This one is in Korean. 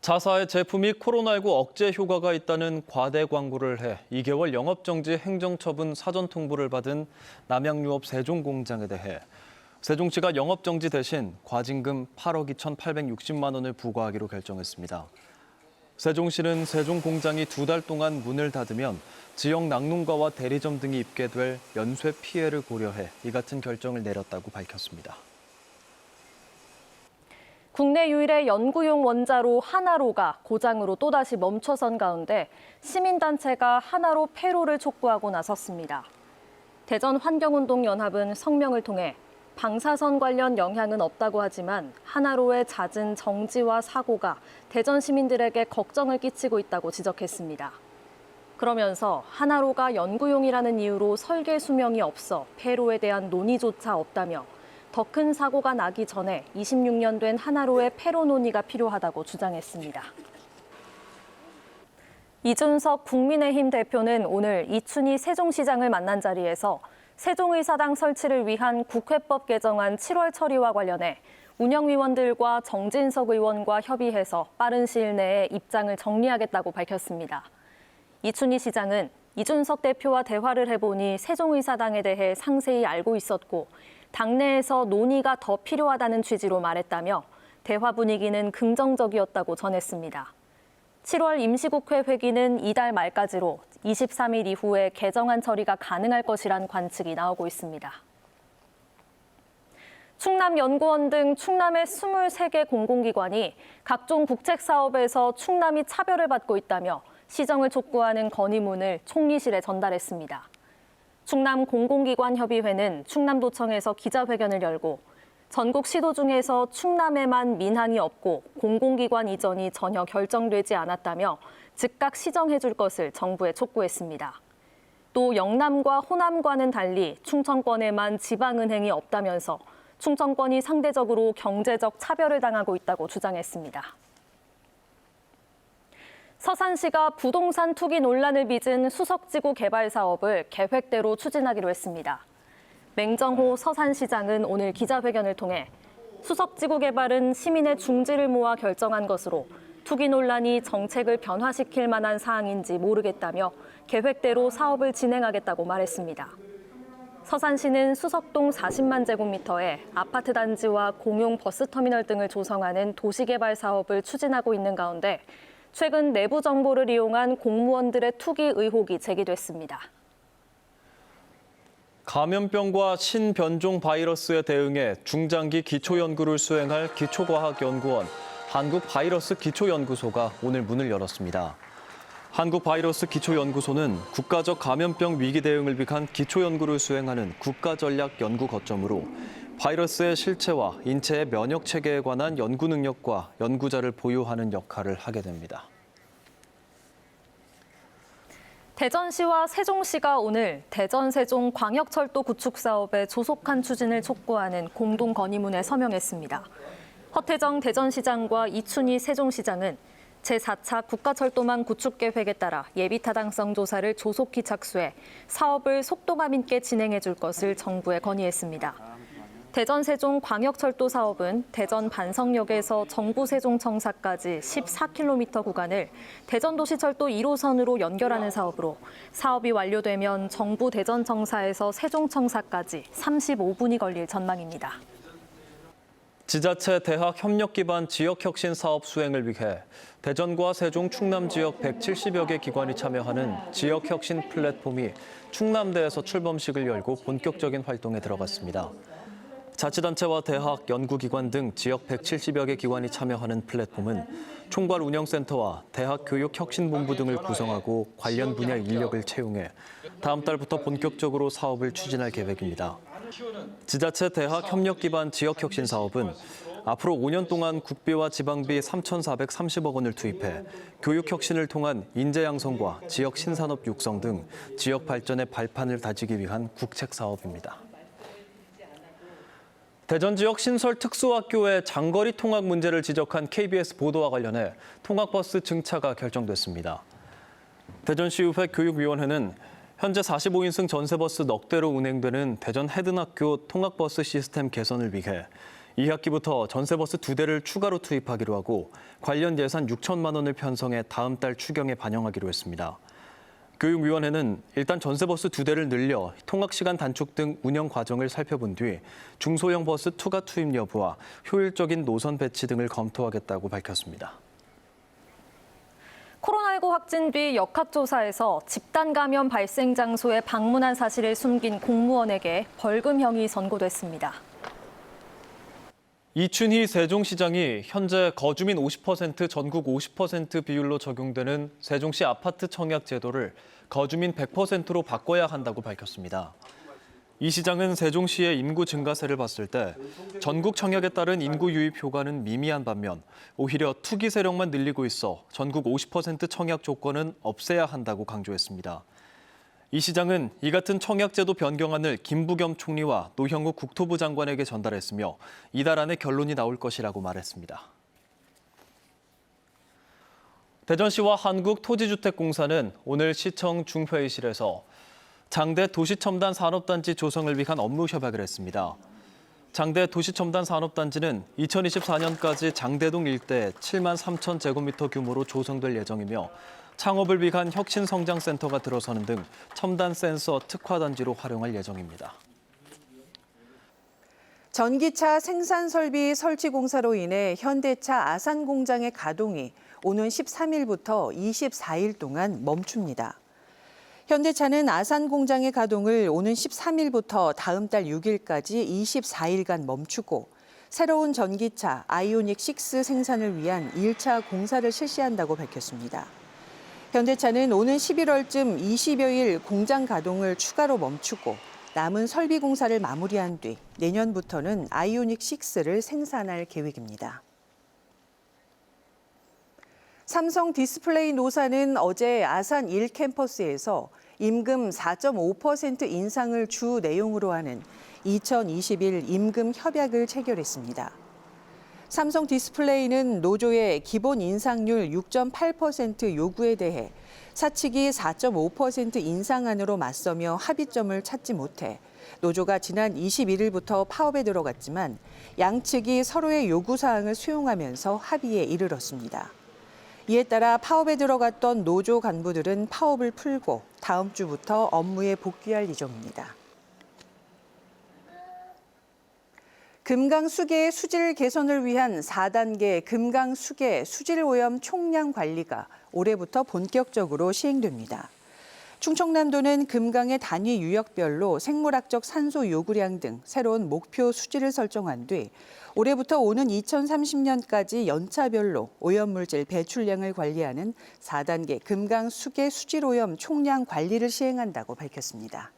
자사의 제품이 코로나19 억제 효과가 있다는 과대 광고를 해 2개월 영업정지 행정처분 사전 통보를 받은 남양유업 세종공장에 대해 세종시가 영업정지 대신 과징금 8억 2,860만 원을 부과하기로 결정했습니다. 세종시는 세종공장이 2달 동안 문을 닫으면 지역 낙농가와 대리점 등이 입게 될 연쇄 피해를 고려해 이 같은 결정을 내렸다고 밝혔습니다. 국내 유일의 연구용 원자로 하나로가 고장으로 또다시 멈춰선 가운데 시민단체가 하나로 폐로를 촉구하고 나섰습니다. 대전환경운동연합은 성명을 통해 방사선 관련 영향은 없다고 하지만 하나로의 잦은 정지와 사고가 대전 시민들에게 걱정을 끼치고 있다고 지적했습니다. 그러면서 하나로가 연구용이라는 이유로 설계 수명이 없어 폐로에 대한 논의조차 없다며 더 큰 사고가 나기 전에 26년 된 하나로의 폐로 논의가 필요하다고 주장했습니다. 이준석 국민의힘 대표는 오늘 이춘희 세종시장을 만난 자리에서 세종의사당 설치를 위한 국회법 개정안 7월 처리와 관련해 운영위원들과 정진석 의원과 협의해서 빠른 시일 내에 입장을 정리하겠다고 밝혔습니다. 이춘희 시장은 이준석 대표와 대화를 해보니 세종의사당에 대해 상세히 알고 있었고 당내에서 논의가 더 필요하다는 취지로 말했다며 대화 분위기는 긍정적이었다고 전했습니다. 7월 임시국회 회기는 이달 말까지로 23일 이후에 개정안 처리가 가능할 것이란 관측이 나오고 있습니다. 충남연구원 등 충남의 23개 공공기관이 각종 국책사업에서 충남이 차별을 받고 있다며 시정을 촉구하는 건의문을 총리실에 전달했습니다. 충남공공기관협의회는 충남도청에서 기자회견을 열고 전국 시도 중에서 충남에만 민항이 없고 공공기관 이전이 전혀 결정되지 않았다며 즉각 시정해 줄 것을 정부에 촉구했습니다. 또 영남과 호남과는 달리 충청권에만 지방은행이 없다면서 충청권이 상대적으로 경제적 차별을 당하고 있다고 주장했습니다. 서산시가 부동산 투기 논란을 빚은 수석지구 개발 사업을 계획대로 추진하기로 했습니다. 맹정호 서산시장은 오늘 기자회견을 통해 수석지구 개발은 시민의 중지를 모아 결정한 것으로 투기 논란이 정책을 변화시킬 만한 사항인지 모르겠다며 계획대로 사업을 진행하겠다고 말했습니다. 서산시는 수석동 40만 제곱미터의 아파트 단지와 공용 버스터미널 등을 조성하는 도시개발 사업을 추진하고 있는 가운데 최근 내부 정보를 이용한 공무원들의 투기 의혹이 제기됐습니다. 감염병과 신변종 바이러스에 대응해 중장기 기초연구를 수행할 기초과학연구원 한국바이러스 기초연구소가 오늘 문을 열었습니다. 한국바이러스 기초연구소는 국가적 감염병 위기 대응을 위한 기초연구를 수행하는 국가전략연구 거점으로 바이러스의 실체와 인체의 면역 체계에 관한 연구 능력과 연구자를 보유하는 역할을 하게 됩니다. 대전시와 세종시가 오늘 대전-세종 광역철도 구축 사업의 조속한 추진을 촉구하는 공동 건의문에 서명했습니다. 허태정 대전시장과 이춘희 세종시장은 제4차 국가철도망 구축 계획에 따라 예비타당성 조사를 조속히 착수해 사업을 속도감 있게 진행해 줄 것을 정부에 건의했습니다. 대전-세종 광역철도 사업은 대전 반성역에서 정부 세종청사까지 14km 구간을 대전도시철도 1호선으로 연결하는 사업으로 사업이 완료되면 정부 대전청사에서 세종청사까지 35분이 걸릴 전망입니다. 지자체 대학 협력 기반 지역혁신 사업 수행을 위해 대전과 세종, 충남 지역 170여 개 기관이 참여하는 지역혁신 플랫폼이 충남대에서 출범식을 열고 본격적인 활동에 들어갔습니다. 자치단체와 대학, 연구기관 등 지역 170여 개 기관이 참여하는 플랫폼은 총괄 운영센터와 대학 교육혁신본부 등을 구성하고 관련 분야 인력을 채용해 다음 달부터 본격적으로 사업을 추진할 계획입니다. 지자체 대학 협력 기반 지역혁신 사업은 앞으로 5년 동안 국비와 지방비 3,430억 원을 투입해 교육혁신을 통한 인재 양성과 지역 신산업 육성 등 지역 발전의 발판을 다지기 위한 국책 사업입니다. 대전 지역 신설 특수학교의 장거리 통학 문제를 지적한 KBS 보도와 관련해 통학버스 증차가 결정됐습니다. 대전시의회 교육위원회는 현재 45인승 전세버스 넉 대로 운행되는 대전 해든학교 통학버스 시스템 개선을 위해 2학기부터 전세버스 2대를 추가로 투입하기로 하고 관련 예산 6천만 원을 편성해 다음 달 추경에 반영하기로 했습니다. 교육위원회는 일단 전세버스 2대를 늘려 통학시간 단축 등 운영 과정을 살펴본 뒤 중소형 버스 투가 투입 여부와 효율적인 노선 배치 등을 검토하겠다고 밝혔습니다. 코로나19 확진 뒤 역학조사에서 집단 감염 발생 장소에 방문한 사실을 숨긴 공무원에게 벌금형이 선고됐습니다. 이춘희 세종시장이 현재 거주민 50%, 전국 50% 비율로 적용되는 세종시 아파트 청약 제도를 거주민 100%로 바꿔야 한다고 밝혔습니다. 이 시장은 세종시의 인구 증가세를 봤을 때 전국 청약에 따른 인구 유입 효과는 미미한 반면 오히려 투기 세력만 늘리고 있어 전국 50% 청약 조건은 없애야 한다고 강조했습니다. 이 시장은 이 같은 청약제도 변경안을 김부겸 총리와 노형욱 국토부 장관에게 전달했으며 이달 안에 결론이 나올 것이라고 말했습니다. 대전시와 한국토지주택공사는 오늘 시청 중회의실에서 장대 도시첨단 산업단지 조성을 위한 업무 협약을 했습니다. 장대 도시첨단 산업단지는 2024년까지 장대동 일대 7만 3천 제곱미터 규모로 조성될 예정이며 창업을 위한 혁신성장센터가 들어서는 등 첨단 센서 특화단지로 활용할 예정입니다. 전기차 생산설비 설치 공사로 인해 현대차 아산 공장의 가동이 오는 13일부터 24일 동안 멈춥니다. 현대차는 아산 공장의 가동을 오는 13일부터 다음 달 6일까지 24일간 멈추고 새로운 전기차 아이오닉 6 생산을 위한 1차 공사를 실시한다고 밝혔습니다. 현대차는 오는 11월쯤 20여일 공장 가동을 추가로 멈추고 남은 설비 공사를 마무리한 뒤 내년부터는 아이오닉 6를 생산할 계획입니다. 삼성 디스플레이 노사는 어제 아산 1캠퍼스에서 임금 4.5% 인상을 주 내용으로 하는 2021 임금 협약을 체결했습니다. 삼성 디스플레이는 노조의 기본 인상률 6.8% 요구에 대해 사측이 4.5% 인상안으로 맞서며 합의점을 찾지 못해 노조가 지난 21일부터 파업에 들어갔지만 양측이 서로의 요구사항을 수용하면서 합의에 이르렀습니다. 이에 따라 파업에 들어갔던 노조 간부들은 파업을 풀고 다음 주부터 업무에 복귀할 예정입니다. 금강수계의 수질 개선을 위한 4단계 금강수계 수질오염 총량 관리가 올해부터 본격적으로 시행됩니다. 충청남도는 금강의 단위 유역별로 생물학적 산소 요구량 등 새로운 목표 수질을 설정한 뒤 올해부터 오는 2030년까지 연차별로 오염물질 배출량을 관리하는 4단계 금강수계 수질오염 총량 관리를 시행한다고 밝혔습니다.